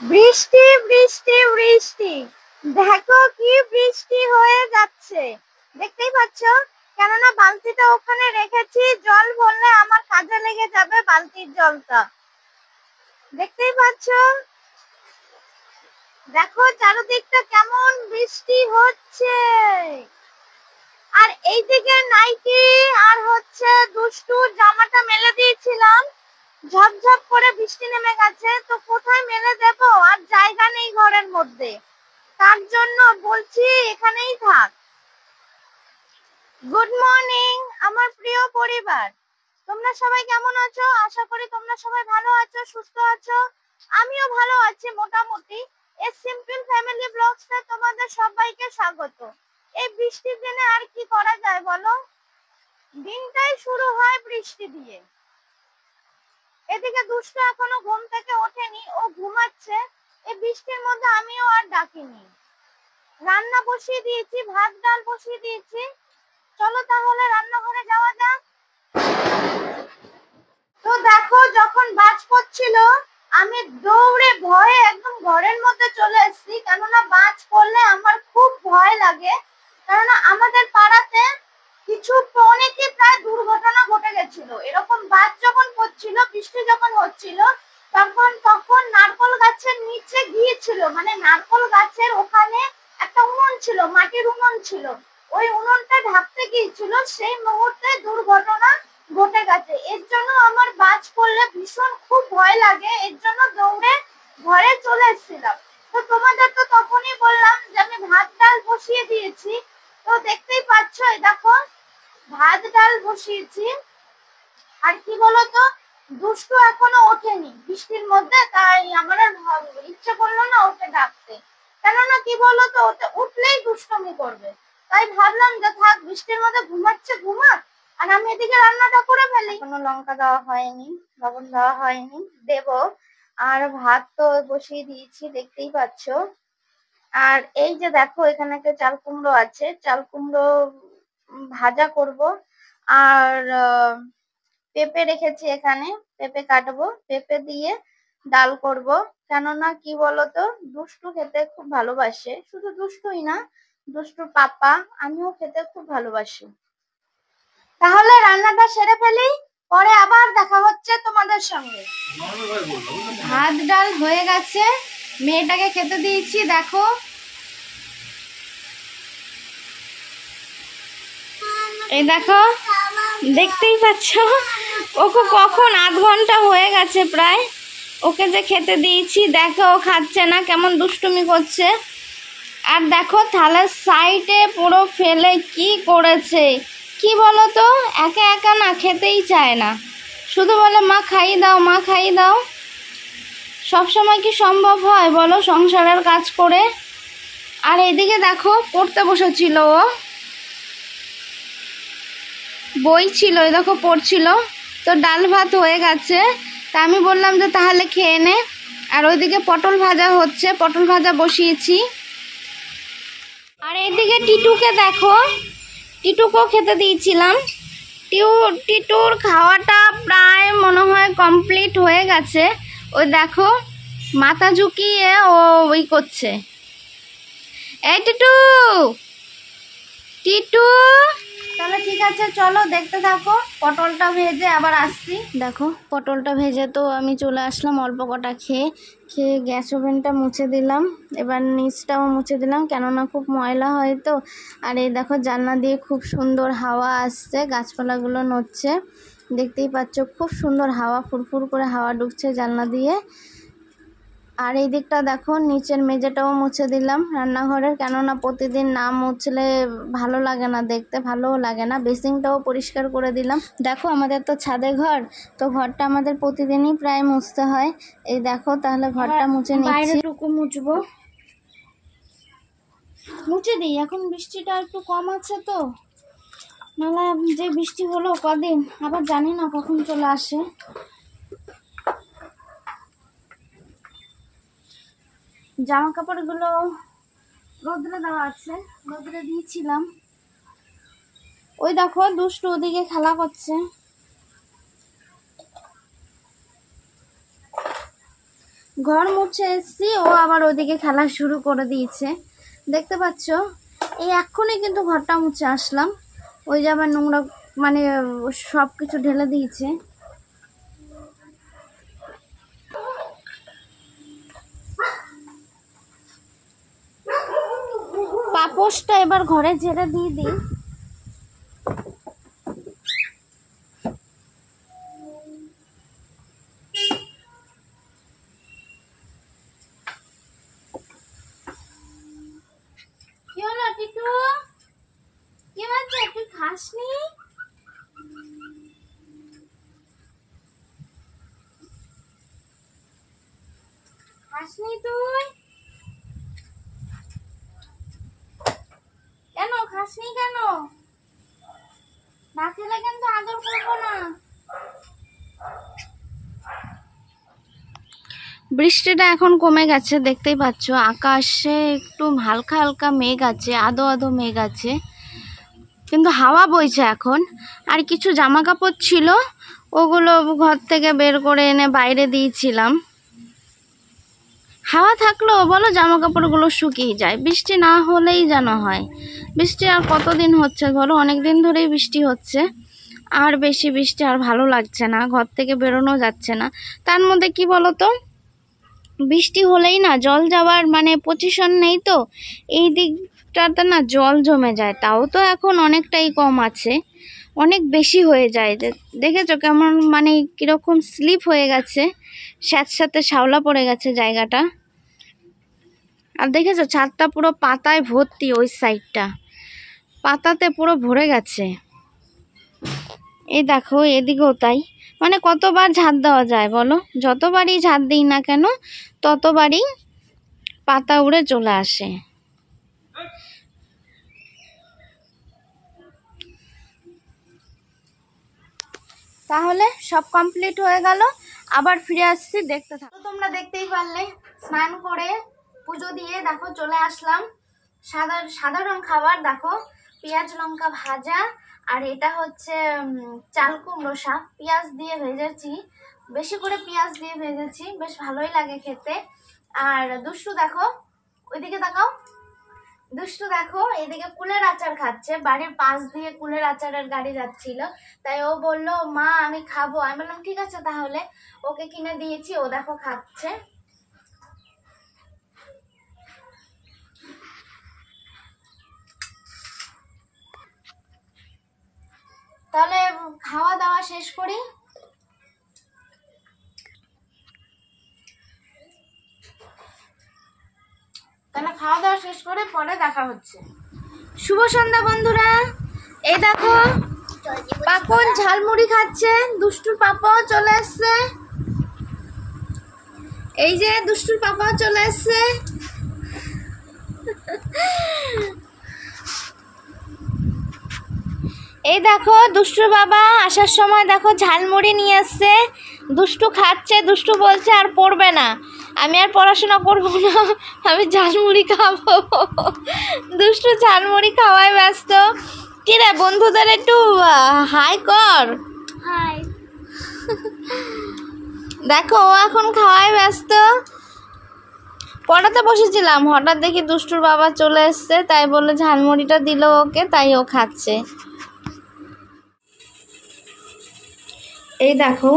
বৃষ্টি বৃষ্টি বৃষ্টি, দেখো কি বৃষ্টি হয়ে যাচ্ছে, দেখতেই পাচ্ছ। কেননা বালতিটা ওখানে রেখেছি, জল ভরলে আমার কাজে লেগে যাবে বালতির জলটা, দেখতেই পাচ্ছ। দেখো চারদিকটা কেমন বৃষ্টি হচ্ছে। আর এইদিকে নাইটি আর হচ্ছে দুষ্টু জামাটা মেলে দিয়েছিলাম, ঝপঝপ করে বৃষ্টি নেমে গেছে, তো কোথায় মেলে দেব, আর জায়গা নেই ঘরের মধ্যে, তার জন্য বলছি এখানেই থাক। গুড মর্নিং আমার প্রিয় পরিবার, তোমরা সবাই কেমন আছো? আশা করি তোমরা সবাই ভালো আছো, সুস্থ আছো। আমিও ভালো আছি মোটামুটি। এই সিম্পল ফ্যামিলি ব্লগসে তোমাদের সবাইকে স্বাগত। এই বৃষ্টির দিনে আর কি করা যায় বলো, দিনটাই শুরু হয় বৃষ্টি দিয়ে। এদিকে দুষ্ট এখনো ঘুম থেকে ওঠেনি, ও ঘুমাচ্ছে। এই বৃষ্টির মধ্যে আমিও আর ডাকিনি। রান্না বসিয়ে দিয়েছি, ভাত ডাল বসিয়ে দিয়েছি। চলো তাহলে রান্নাঘরে যাওয়া যাক। তো দেখো যখন বাজ পড়ছিল, আমি দৌড়ে ভয়ে একদম ঘরের মধ্যে চলে এসেছি, কেননা বাজ পড়লে আমার খুব ভয় লাগে। কেননা আমাদের পাড়াতে কিছু অনেকই প্রায় দুর্ঘটনা ঘটে গেছিল, এরকম বাজ যখন পড়ছিল, বৃষ্টি যখন হচ্ছিল, তখন নারকল গাছের নিচে গিয়েছিল, মানে নারকল গাছের ওখানে একটা উনুন ছিল, মাটির উনুন ছিল, ওই উনুনটা ঢাকতে গিয়েছিল, সেই মুহূর্তে দুর্ঘটনা ঘটে গেছে। এর জন্য আমার বাজ পড়লে ভীষণ খুব ভয় লাগে, এর জন্য দৌড়ে ঘরে চলে এসেছিলাম। তো তোমাদের তো তখনই বললাম যে আমি ভাত ডাল বসিয়ে দিয়েছি। তো দেখতেই পাচ্ছ, এই দেখো ভাত ডাল বসিয়েছি। আর কি বলতো, দুষ্টু এখনো ওঠেনি বৃষ্টির মধ্যে, তাই আমার আর ইচ্ছে করলো না ওকে ডাকতে। কেননা কি বলতো, ওতে উঠলেই দুষ্টুমি করবে, তাই ভাবলাম যে থাক, বৃষ্টির মধ্যে ঘুমাচ্ছে ঘুমাক, আর আমি এদিকে রান্নাটা করে ফেলি। কোনো লঙ্কা দেওয়া হয়নি, লবণ দেওয়া হয়নি, দেব। আর ভাত তো বসিয়ে দিয়েছি, দেখতেই পাচ্ছ। আর এই যে দেখো এখানে একটা চাল কুমড়ো আছে, চাল কুমড়ো ভাজা করব। আর পেঁপে রেখেছি এখানে, পেঁপে কাটবো, পেঁপে দিয়ে ডাল করব। কেননা কি বলতো, দুষ্টু খেতে খুব ভালোবাসে, শুধু দুষ্টুই না, দুষ্টুর পাপা আমিও খেতে খুব ভালোবাসি। তাহলে রান্নাটা সেরে ফেলি, পরে আবার দেখা হচ্ছে তোমাদের সঙ্গে। ভাত ডাল হয়ে গেছে, মেয়েটাকে খেতে দিয়েছি। দেখো এই দেখো, দেখতেই পাচ্ছ, ওকে কখন আধ ঘন্টা হয়ে গেছে প্রায়, ওকে যে খেতে দিয়েছি, দেখো ও খাচ্ছে না, কেমন দুষ্টুমি করছে। আর দেখো থালার সাইডে পুরো ফেলে কি করেছে, কি বলো তো, একা একা না খেতেই চায় না, শুধু বলে মা খাইয়ে দাও, মা খাইয়ে দাও। সবসময় কি সম্ভব হয় বলো সংসারের কাজ করে? আর এদিকে দেখো পড়তে বসেছিল, ও বই ছিল, এই দেখো পড়ছিল। তো ডাল ভাত হয়ে গেছে, তা আমি বললাম যে তাহলে খেয়ে নে। আর ওইদিকে পটল ভাজা হচ্ছে, পটল ভাজা বসিয়েছি। আর এইদিকে টিটুকে দেখো, টিটুকেও খেতে দিয়েছিলাম। টিটুর খাওয়াটা প্রায় মনে হয় কমপ্লিট হয়ে গেছে। ওই দেখো মাথা ঝুঁকিয়ে ও ওই করছে। এই টিটু, টিটু, তাহলে ঠিক আছে চলো দেখতে থাকো, পটলটা ভেজে আবার আসছি। দেখো পটলটা ভেজে তো আমি চলে আসলাম অল্প কটা খেয়ে গ্যাস ওভেনটা মুছে দিলাম, এবার নিচটাও মুছে দিলাম, কেননা খুব ময়লা হয় তো। আর এই দেখো জানলা দিয়ে খুব সুন্দর হাওয়া আসছে, গাছপালাগুলো নড়ছে, দেখতেই পাচ্ছ খুব সুন্দর হাওয়া, ফুরফুর করে হাওয়া ঢুকছে জানলা দিয়ে। আর এই দিকটা দেখো নিচের মেঝেটাও মুছে দিলাম রান্নাঘরের, কেননা প্রতিদিন না মুছলে ভালো লাগে না, দেখতে ভালোও লাগে না। বেসিনটাও পরিষ্কার করে দিলাম। দেখো আমাদের তো ছাদে ঘর, তো ঘরটা আমাদের প্রতিদিনই প্রায় মুছতে হয়। এই দেখো তাহলে ঘরটা মুছে নিচ্ছি, বাইরেটুকু মুছবো, মুছে দিই। এখন বৃষ্টিটা একটু কম আছে তো, নাহলে যে বৃষ্টি হলো কদিন, আবার জানি না কখন চলে আসে। জামা কাপড়গুলো রোদ্রে দেওয়া আছে, রোদ্রে দিয়েছিলাম। ওই দেখো দুষ্টু ওদিকে খেলা করছে। ঘর মুছে এসছি, ও আবার ওদিকে খেলা শুরু করে দিয়েছে, দেখতে পাচ্ছ। এই এক্ষুনি কিন্তু ঘরটা মুছে আসলাম, ওই যে আবার নোংরা মানে সব কিছু ঢেলে দিয়েছে। পাপোশটা এবার ঘরে ঝেড়ে দিয়ে দিই। কি হলো টিটু, কি হচ্ছে, তুই খাসনি? খাসনি তুই? কেন খাসনি কেন? না খেলে কিন্তু আদর করবো না। বৃষ্টিটা এখন কমে গেছে, দেখতেই পাচ্ছ আকাশে একটু হালকা হালকা মেঘ আছে, আদো আদো মেঘ আছে, কিন্তু হাওয়া বইছে এখন। আর কিছু জামা কাপড় ছিল, ওগুলো ঘর থেকে বের করে এনে বাইরে দিয়েছিলাম। হাওয়া থাকলেও বলো জামা কাপড়গুলো শুকিয়ে যায়, বৃষ্টি না হলেই যেন হয়। বৃষ্টি আর কতদিন হচ্ছে বলো, অনেক দিন ধরেই বৃষ্টি হচ্ছে, আর বেশি বৃষ্টি আর ভালো লাগছে না, ঘর থেকে বেরোনো যাচ্ছে না। তার মধ্যে কি বলো তো, বৃষ্টি হলেই না জল যাওয়ার মানে পজিশন নেই, তো এই দিকটাতে না জল জমে যায়। তাও তো এখন অনেকটাই কম আছে, অনেক বেশি হয়ে যায়। দেখেছো কেমন মানে কিরকম স্লিপ হয়ে গেছে, স্যাঁতস্যাঁতে শ্যাওলা পড়ে গেছে জায়গাটা। আর দেখেছো ছাদটা পুরো পাতায় ভর্তি, ওই সাইডটা পাতাতে পুরো ভরে গেছে। এই দেখো এদিকেও তাই, মানে কতবার ঝাড় দেওয়া যায় বলো, যতবারই ঝাড় দিই না কেন ততবারই পাতা উড়ে চলে আসে। তাহলে সব কমপ্লিট হয়ে গেল, আবার ফিরে আসছি, দেখতে থাকো। তোমরা দেখতেই পারলে স্নান করে পুজো দিয়ে দেখো চলে আসলাম। সাধারণ খাবার দেখো, পেঁয়াজ লঙ্কা ভাজা, আর এটা হচ্ছে চাল কুমড়ো শাক, পেঁয়াজ দিয়ে ভেজেছি, বেশি করে পেঁয়াজ দিয়ে ভেজেছি, বেশ ভালোই লাগে খেতে। আর দুষ্টু দেখো, ওইদিকে তাকাও, দুষ্টু দেখো এদিকে কুলের আচার খাচ্ছে, বাড়ির পাশ দিয়ে কুলের আচারের গাড়ি যাচ্ছিল, তাই ও বললো মা আমি খাবো। আমি বললাম ঠিক আছে তাহলে, ওকে কিনে দিয়েছি, ও দেখো খাচ্ছে। তাহলে খাওয়া দাওয়া শেষ করি। তাহলে খাওয়া দাওয়া শেষ করে পরে দেখা হচ্ছে। শুভ সন্ধ্যা বন্ধুরা, এই দেখো পাপন ঝালমুড়ি খাচ্ছে, দুষ্টুর পাপাও চলে আসছে, এই যে দুষ্টুর পাপাও চলে আসছে। এই দেখো দুষ্টুর বাবা আসার সময় দেখো ঝালমুড়ি নিয়ে আসছে, দুষ্টু খাচ্ছে, দুষ্টু বলছে আর পড়বে না, আমি আর পড়াশোনা করবো না, আমি ঝালমুড়ি খাবো। দুষ্টু ঝালমুড়ি খাওয়ায় ব্যস্ত। কি রে বন্ধুদের একটু হাই কর, হাই। দেখো ও এখন খাওয়ায় ব্যস্ত। পড়াতে বসেছিলাম, হঠাৎ দেখি দুষ্টুর বাবা চলে এসছে, তাই বলে ঝালমুড়িটা দিল ওকে, তাই ও খাচ্ছে। এই দেখো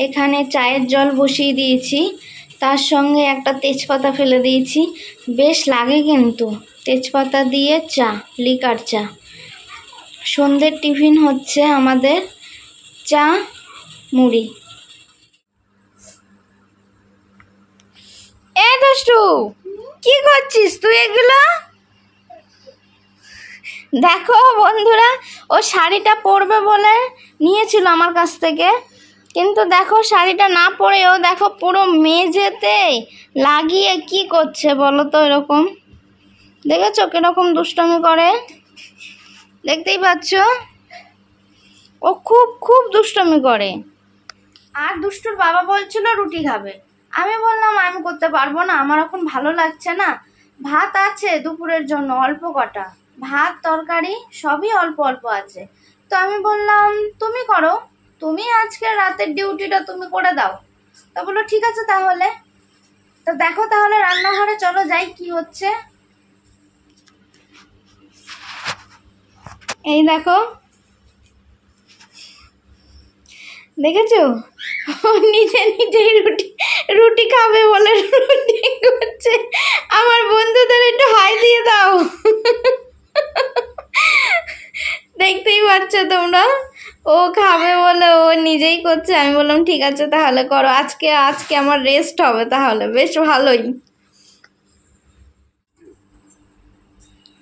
এখানে চায়ের জল বসিয়ে দিয়েছি, তার সঙ্গে একটা তেজপাতা ফেলে দিয়েছি, বেশ লাগে কিন্তু তেজপাতা দিয়ে চা, লিকার চা। সন্ধ্যের টিফিন হচ্ছে আমাদের চা মুড়ি। এ দুষ্টু কি করছিস তুই এগুলো? দেখো বন্ধুরা, ও শাড়িটা পরবে বলে নিয়েছিল আমার কাছ থেকে, কিন্তু দেখো শাড়িটা না পরেও দেখো পুরো মেঝেতে লাগিয়ে কি করছে বলো তো, এরকম দেখেছো কিরকম দুষ্টমি করে, দেখতেই পাচ্ছ, ও খুব খুব দুষ্টমি করে। আর দুষ্টুর বাবা বলছিল রুটি খাবে, আমি বললাম আমি করতে পারবো না, আমার এখন ভালো লাগছে না, ভাত আছে দুপুরের জন্য অল্প কটা, ভাত তরকারি সবই অল্প অল্প আছে, তো আমি বললাম তুমি করো, তুমি আজকে রাতের ডিউটিটা তুমি করে দাও। তা বললো ঠিক আছে তাহলে। তো দেখো তাহলে রান্নাঘরে চলো যাই কি হচ্ছে। এই দেখো, দেখেছো নিজে নিজেই রুটি খাবে বলে রুটি করছে। আমার বন্ধুদের একটু হাই দিয়ে দাও। দেখতেই পাচ্ছ তোমরা, ও খাবে বলে ও নিজেই করছে। আমি বললাম ঠিক আছে তাহলে করো, আজকে আজকে আমার রেস্ট হবে, তাহলে বেশ ভালোই।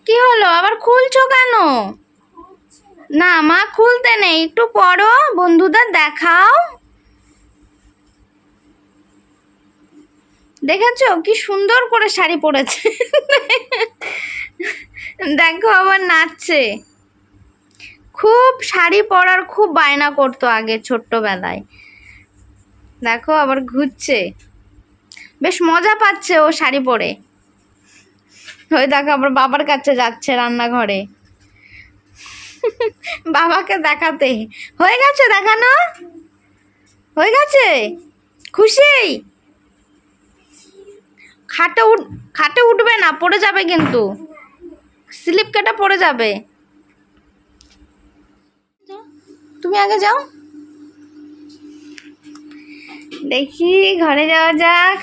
কি হলো আবার খুলছো কেন? না মা খুলতে নেই, একটু পড়ো, বন্ধুদের দেখাও। দেখেছো কি সুন্দর করে শাড়ি পরেছে। দেখো আবার নাচছে। খুব শাড়ি পরার খুব বায়না করতো আগে ছোট্টবেলায়। দেখো আবার ঘুরছে, বেশ মজা পাচ্ছে ও শাড়ি পরে। ওই দেখো আবার বাবার কাছে যাচ্ছে রান্নাঘরে বাবাকে দেখাতে। হয়ে গেছে দেখানো, হয়ে গেছে, খুশি? খাটে উঠবে না, পড়ে যাবে কিন্তু, স্লিপ কেটে পড়ে যাবে। তুমি আগে যাও, দেখি ঘরে যাওয়া যাক।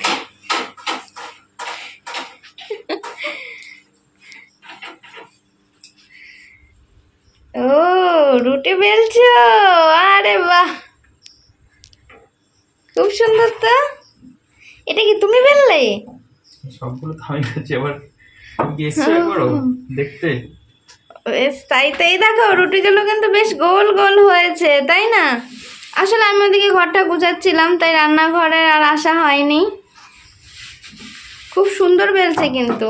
ও রুটি বেলছো, আরে বাহ খুব সুন্দর। তো এটা কি তুমি বেললে? সবগুলো তো আমি খাচ্ছি, আবার তুমি কি এসেছো করো দেখতে? বেশ তাই তো। এই দেখো রুটিগুলো কিন্তু বেশ গোল গোল হয়েছে, তাই না? আসলে আমি ওদিকে ঘরটা গুছাচ্ছিলাম, তাই রান্নাঘরে আর আসা হয়নি। খুব সুন্দর বেলছে কিন্তু।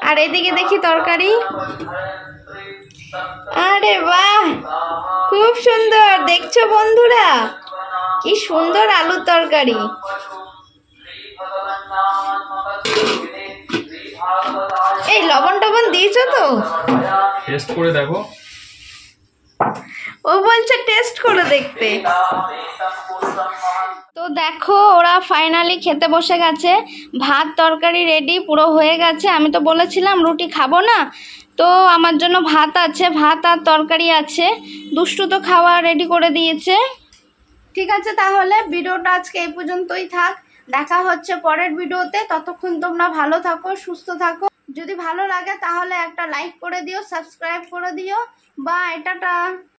আর এদিকে দেখি তরকারি, আরে বাহ খুব সুন্দর। দেখছো বন্ধুরা কি সুন্দর আলুর তরকারি। এই লবণ টবণ দিয়েছো তো? টেস্ট করে দেখো। ও বলছে টেস্ট করে দেখতে। তো দেখো ওরা ফাইনালি খেতে বসে গেছে, ভাত তরকারি রেডি পুরো হয়ে গেছে। আমি তো বলেছিলাম রুটি খাবো না, তো আমার জন্য ভাত আছে, ভাত আর তরকারি আছে। দুষ্টু তো খাওয়া রেডি করে দিয়েছে। ঠিক আছে তাহলে ভিডিওটা আজকে এই পর্যন্তই থাক, দেখা হচ্ছে পরের ভিডিওতে। ততক্ষণ তোমরা ভালো থাকো, সুস্থ থাকো। যদি ভালো লাগে তাহলে একটা লাইক করে দিও, সাবস্ক্রাইব করে দিও। Bye tata.